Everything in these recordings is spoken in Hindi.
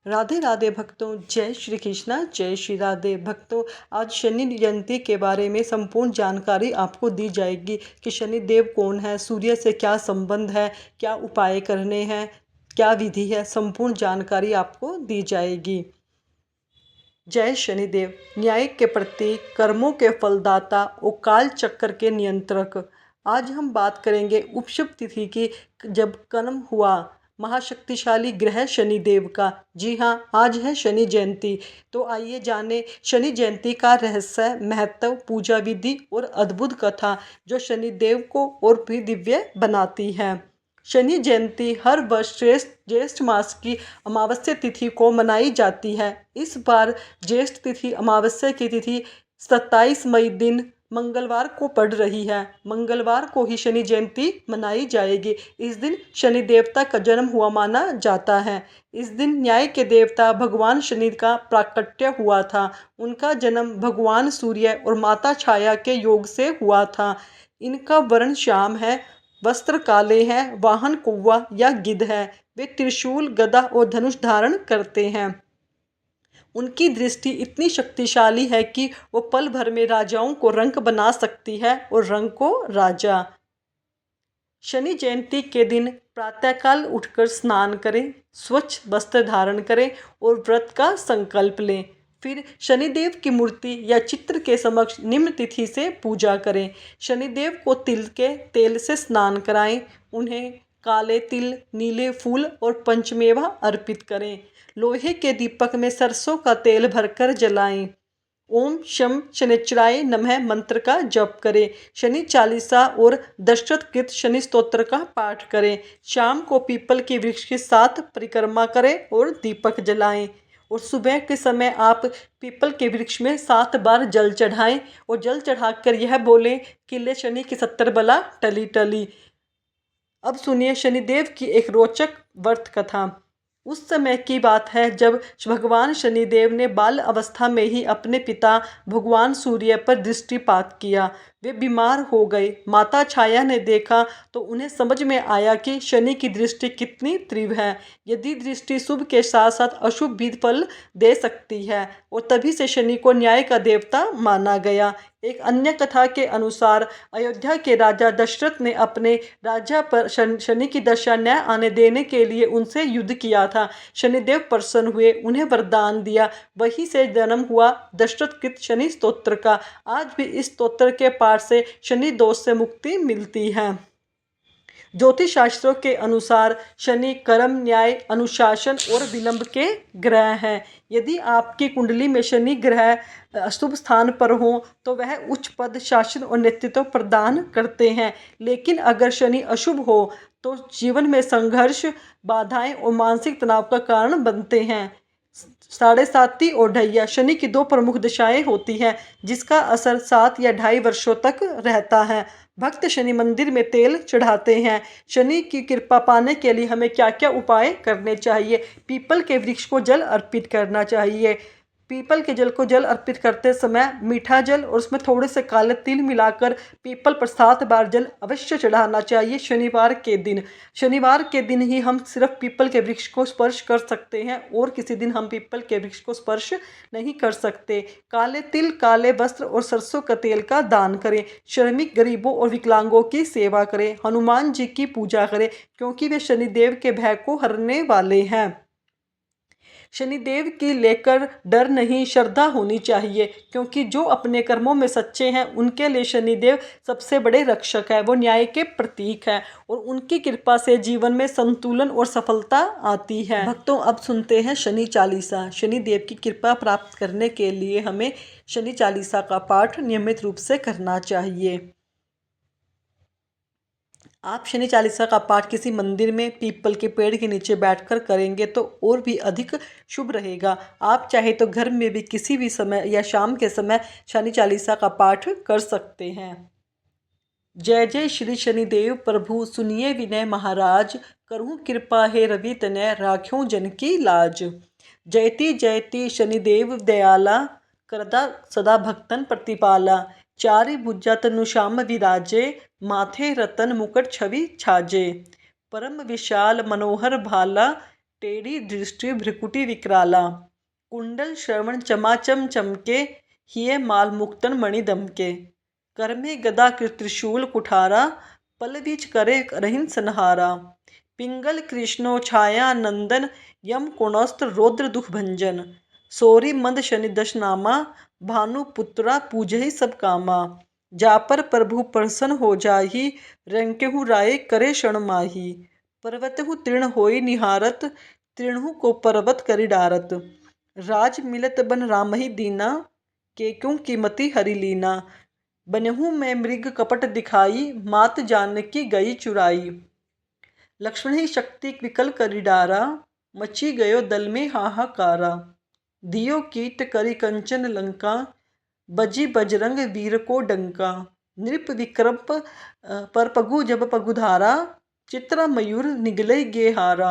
राधे राधे भक्तों, जय श्री कृष्णा, जय श्री राधे भक्तों। आज शनि जयंती के बारे में संपूर्ण जानकारी आपको दी जाएगी कि शनि देव कौन है, सूर्य से क्या संबंध है, क्या उपाय करने हैं, क्या विधि है, संपूर्ण जानकारी आपको दी जाएगी। जय शनिदेव, न्याय के प्रतीक, कर्मों के फलदाता और काल चक्र के नियंत्रक। आज हम बात करेंगे उपशुभ तिथि की, जब कर्म हुआ महाशक्तिशाली ग्रह शनिदेव का। जी हाँ, आज है शनि जयंती। तो आइए जाने शनि जयंती का रहस्य, महत्व, पूजा विधि और अद्भुत कथा जो शनिदेव को और भी दिव्य बनाती है। शनि जयंती हर वर्ष ज्येष्ठ मास की अमावस्या तिथि को मनाई जाती है। इस बार ज्येष्ठ तिथि अमावस्या की तिथि 27 मई दिन मंगलवार को पड़ रही है। मंगलवार को ही शनि जयंती मनाई जाएगी। इस दिन शनि देवता का जन्म हुआ माना जाता है। इस दिन न्याय के देवता भगवान शनि का प्राकट्य हुआ था। उनका जन्म भगवान सूर्य और माता छाया के योग से हुआ था। इनका वर्ण श्याम है, वस्त्र काले हैं, वाहन कौवा या गिद्ध है। वे त्रिशूल, गदा और धनुष धारण करते हैं। उनकी दृष्टि इतनी शक्तिशाली है कि वो पल भर में राजाओं को रंक बना सकती है और रंक को राजा। शनि जयंती के दिन प्रातःकाल उठकर स्नान करें, स्वच्छ वस्त्र धारण करें और व्रत का संकल्प लें। फिर शनिदेव की मूर्ति या चित्र के समक्ष निम्न तिथि से पूजा करें। शनिदेव को तिल के तेल से स्नान कराएं। उन्हें काले तिल, नीले फूल और पंचमेवा अर्पित करें। लोहे के दीपक में सरसों का तेल भरकर जलाएं। ओम शम शनिश्चराय नमः मंत्र का जप करें। शनि चालीसा और दशरथ कृत शनि स्तोत्र का पाठ करें। शाम को पीपल के वृक्ष के साथ परिक्रमा करें और दीपक जलाएं। और सुबह के समय आप पीपल के वृक्ष में 7 बार जल चढ़ाएं और जल चढ़ाकर यह बोलें कि ले शनि की 70 बला टली टली। अब सुनिए शनिदेव की एक रोचक व्रत कथा। उस समय की बात है जब भगवान शनिदेव ने बाल अवस्था में ही अपने पिता भगवान सूर्य पर दृष्टिपात किया। वे बीमार हो गए। माता छाया ने देखा तो उन्हें समझ में आया कि शनि की दृष्टि कितनी तीव्र है। यदि दृष्टि शुभ के साथ साथ अशुभ भी फल दे सकती है, और तभी से शनि को न्याय का देवता माना गया। एक अन्य कथा के अनुसार अयोध्या के राजा दशरथ ने अपने राजा पर शनि की दशा न आने देने के लिए उनसे युद्ध किया था। शनिदेव प्रसन्न हुए, उन्हें वरदान दिया। वहीं से जन्म हुआ दशरथ कृत शनि स्तोत्र का। आज भी इस स्तोत्र के पाठ से शनि दोष से मुक्ति मिलती है। ज्योतिष शास्त्रों के अनुसार शनि कर्म, न्याय, अनुशासन और विलंब के ग्रह हैं। यदि आपकी कुंडली में शनि ग्रह अशुभ स्थान पर हो तो वह उच्च पद, शासन और नेतृत्व प्रदान करते हैं। लेकिन अगर शनि अशुभ हो तो जीवन में संघर्ष, बाधाएं और मानसिक तनाव का कारण बनते हैं। साढ़े साती और ढैया शनि की 2 प्रमुख दशाएं होती हैं, जिसका असर 7 या 2.5 वर्षों तक रहता है। भक्त शनि मंदिर में तेल चढ़ाते हैं। शनि की कृपा पाने के लिए हमें क्या क्या उपाय करने चाहिए? पीपल के वृक्ष को जल अर्पित करना चाहिए। पीपल के जल को जल अर्पित करते समय मीठा जल और उसमें थोड़े से काले तिल मिलाकर पीपल पर 7 बार जल अवश्य चढ़ाना चाहिए शनिवार के दिन। शनिवार के दिन ही हम सिर्फ पीपल के वृक्ष को स्पर्श कर सकते हैं और किसी दिन हम पीपल के वृक्ष को स्पर्श नहीं कर सकते। काले तिल, काले वस्त्र और सरसों का तेल का दान करें। श्रमिक, गरीबों और विकलांगों की सेवा करें। हनुमान जी की पूजा करें क्योंकि वे शनिदेव के भय को हरने वाले हैं। शनिदेव की लेकर डर नहीं, श्रद्धा होनी चाहिए, क्योंकि जो अपने कर्मों में सच्चे हैं उनके लिए शनिदेव सबसे बड़े रक्षक है। वो न्याय के प्रतीक है और उनकी कृपा से जीवन में संतुलन और सफलता आती है। भक्तों, अब सुनते हैं शनि चालीसा। शनिदेव की कृपा प्राप्त करने के लिए हमें शनि चालीसा का पाठ नियमित रूप से करना चाहिए। आप शनि चालीसा का पाठ किसी मंदिर में पीपल के पेड़ के नीचे बैठकर करेंगे तो और भी अधिक शुभ रहेगा। आप चाहे तो घर में भी किसी भी समय या शाम के समय शनि चालीसा का पाठ कर सकते हैं। जय जय श्री शनिदेव प्रभु, सुनिए विनय महाराज, करूँ कृपा है रवि तनय, राख्यों जन की लाज। जयति जयति शनिदेव दयाला, करदा सदा भक्तन प्रतिपाला। चारि भुजा तनु श्याम विराजे, माथे रतन मुकुट छवि छाजे। परम विशाल मनोहर भाला, टेढ़ी दृष्टि भ्रिकुटी विकराला, कुंडल श्रवण चमाचम चमके, हिये माल मुक्तन मणि दमके, कर में गदा त्रिशूल कुठारा, पल बीच करे रहिन संहारा, पिंगल कृष्णो छाया नंदन, यम कोणस्त्र रौद्र दुख भंजन, सोरी मंद शनि दशनामा, भानुपुत्रा पूजहि सब कामा, जापर प्रभु प्रसन्न हो जाहि, रंकेहु राय करे क्षण माही, पर्वतहु तृण होई निहारत, तृणहु को पर्वत करि डारत, राज मिलत बन रामहि दीना, केकूं कीमती हरि लीना, बनहु में मृग कपट दिखाई, मात जानकी गई चुराई, लक्ष्मण ही शक्ति विकल करि डारा, मची गयो दल में हाहाकारा, दियो कीट करि कंचन लंका, बजी बजरंग वीर को डंका, नृप विक्रम पर पगु जब पगुधारा, चित्रा मयूर निगले गे हारा,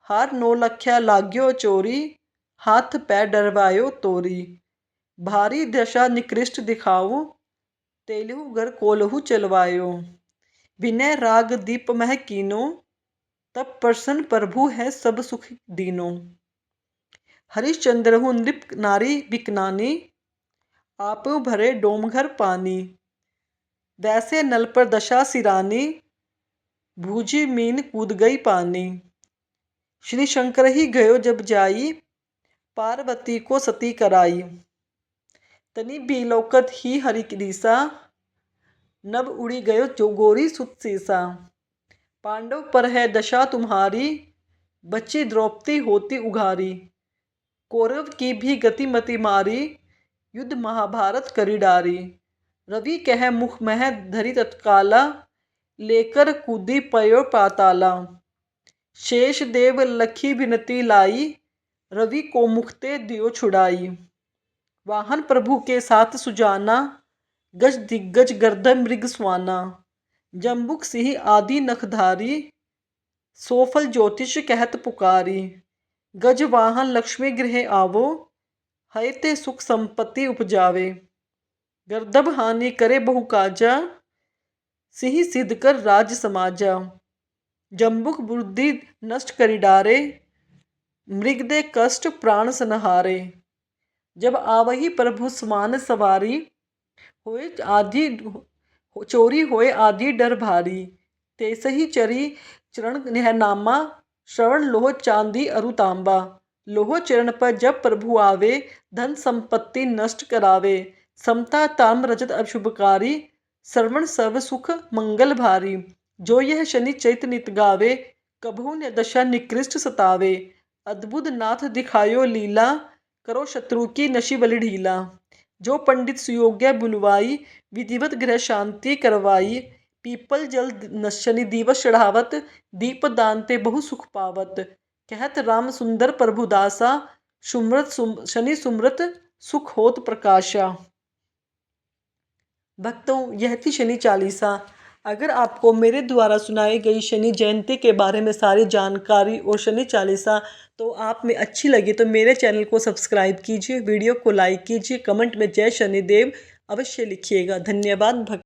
हार नौ लख्या लाग्यो चोरी, हाथ पैर डरवायो तोरी, भारी दशा निकृष्ट दिखाओ, तेलहु घर कोलहु चलवायो, विनय राग दीप मह कीनो, तब प्रसन्न प्रभु है सब सुख दीनो, हरिश्चंद्रहु नृप नारी बिकनानी, आप भरे डोमघर पानी, वैसे नल पर दशा सिरानी, भूजी मीन कूद गई पानी, श्री शंकर ही गयो जब जाई, पार्वती को सती कराई, तनि बिलौकत ही हरि दिसा, नभ उड़ी गयो जो गोरी सुत सीसा, पांडव पर है दशा तुम्हारी, बची द्रौपदी होती उघारी, कौरव की भी गति मति मारी, युद्ध महाभारत करी डारी, रवि कह मुख मह धरी तत्काला, लेकर कूदी पयो पाताला, शेष देव लखी विनती लाई, रवि को मुखते दियो छुड़ाई, वाहन प्रभु के साथ सुजाना, गज दिग्गज गर्दन मृग स्वाना, जम्बुक सिंह आदि नखधारी, सोफल ज्योतिष कहत पुकारी, गज वाहन लक्ष्मी गृह आवो, हय ते सुख संपत्ति उपजावे, गर्दभ हानि करे बहु काजा, सिंह सिद्ध कर राज समाजा, जम्बुक बुद्धि नष्ट करि डारे, मृग दे कष्ट प्राण संहारे, जब आवही प्रभु समान सवारी, होए आदि चोरी होए आदि डर भारी, तेसहि चरी चरण नेहनामा, श्रवण लोह चांदी अरु तांबा, लोह चरण पर जब प्रभु आवे, धन संपत्ति नष्ट करावे, समता ताम रजत अशुभकारी, श्रवण सर्व सुख मंगल भारी, जो यह शनि चैत नित गावे, कभू न दशा निकृष्ट सतावे, अद्भुत नाथ दिखायो लीला, करो शत्रु की नशी बलि ढीला, जो पंडित सुयोग्य बुलवाई, विधिवत गृह शांति करवाई, पीपल जल शनि दिवस चढ़ावत, दीप दान ते बहु सुख पावत, कहत राम सुंदर प्रभु दासा, सुमृत शनि सुमृत सुख होत प्रकाशा। भक्तों, यह थी शनि चालीसा। अगर आपको मेरे द्वारा सुनाई गई शनि जयंती के बारे में सारी जानकारी और शनि चालीसा तो आप में अच्छी लगी तो मेरे चैनल को सब्सक्राइब कीजिए, वीडियो को लाइक कीजिए, कमेंट में जय शनिदेव अवश्य लिखिएगा। धन्यवाद भक्त।